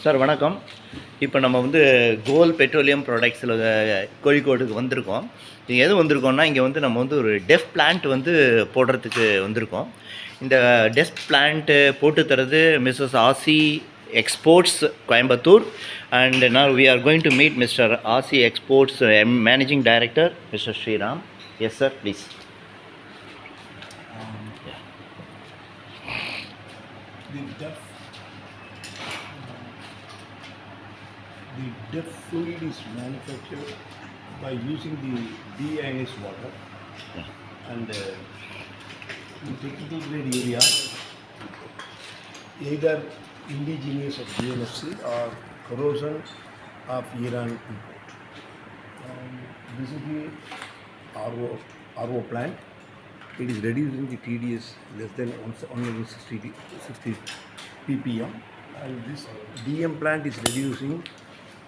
Sir வணக்கம். இப்போ நம்ம வந்து கோல் பெட்ரோலியம் ப்ராடக்ட்ஸில் கோழிக்கோடுக்கு வந்திருக்கோம். இங்கே எது வந்திருக்கோம்னா, இங்கே வந்து நம்ம வந்து ஒரு டெஃப் பிளான்ட் வந்து போடுறதுக்கு வந்திருக்கோம். இந்த டெஃப் பிளான்ட்டு போட்டு தரது Mrs Aasi exports Coimbatore. And now we are going to meet Mr. Aasi exports managing director mister Sriram. Yes sir, please. The DEF fluid is manufactured by using the deionized water and in technical grade urea, either indigenous of DNFC or corrosion of Iran import. This is the RO plant. It is reducing the TDS less than 160 ppm, and this DM plant is reducing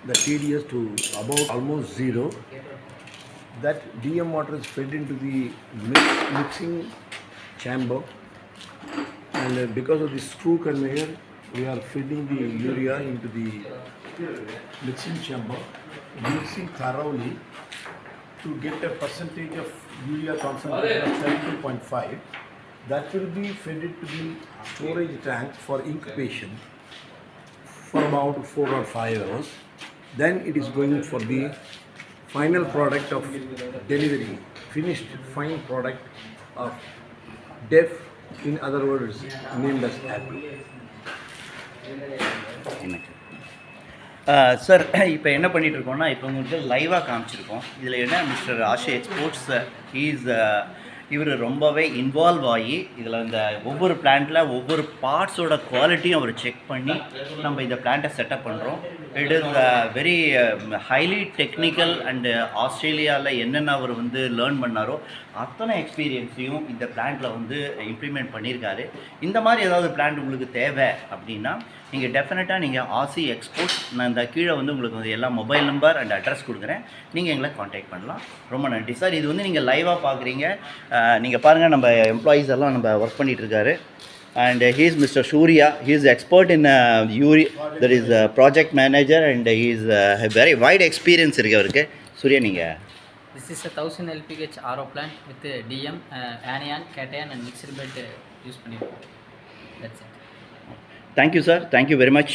the TDS to about almost zero. That DM water is fed into the mixing chamber, and because of the screw conveyor, we are feeding the urea into the mixing chamber, mixing thoroughly to get a percentage of urea concentration of 72.5. That will be fed into the storage tank for incubation for about 4 or 5 hours. Then it is going for the final product of delivery, finished fine product of DEF, in other words named as apple. Sir, இப்போ என்ன பண்ணிகிட்ருக்கோம்னா, இப்போ உங்களுக்கு லைவாக காமிச்சிருக்கோம். இதில் என்ன, mister Aashi exports இவர் ரொம்பவே involve ஆகி இதில் இந்த ஒவ்வொரு பிளான்ட்டில் ஒவ்வொரு பார்ட்ஸோட குவாலிட்டியும் அவர் செக் பண்ணி நம்ம இந்த பிளான்ட்டை செட்டப் பண்ணுறோம். It is very highly technical. And ஆஸ்திரேலியாவில் என்னென்ன அவர் வந்து லேர்ன் பண்ணாரோ அத்தனை எக்ஸ்பீரியன்ஸையும் இந்த பிளான்ட்டில் வந்து இம்ப்ளிமெண்ட் பண்ணியிருக்காரு. இந்த மாதிரி ஏதாவது பிளான்ட் உங்களுக்கு தேவை அப்படின்னா நீங்கள் டெஃபினட்டாக நீங்கள் ஆசி எக்ஸ்போர்ட்ஸ், நான் இந்த கீழே வந்து உங்களுக்கு வந்து எல்லா மொபைல் நம்பர் அண்ட் அட்ரஸ் கொடுக்குறேன், நீங்கள் எங்களை காண்டாக்ட் பண்ணலாம். ரொம்ப நன்றி சார். இது வந்து நீங்கள் லைவாக பார்க்குறீங்க. நீங்கள் பாருங்கள், நம்ம எம்ப்ளாயீஸ் எல்லாம் நம்ம work பண்ணிகிட்ருக்காரு. And he is Mr. Surya. He is expert in that is project manager, and he is a very wide experience இருக்கு அவருக்கு. சூர்யா, நீங்கள் This is a 1000 LPH RO plant with DM, anion, cation and mixed bed use பண்ணிருக்கோம். That's it. Thank you sir. Thank you very much.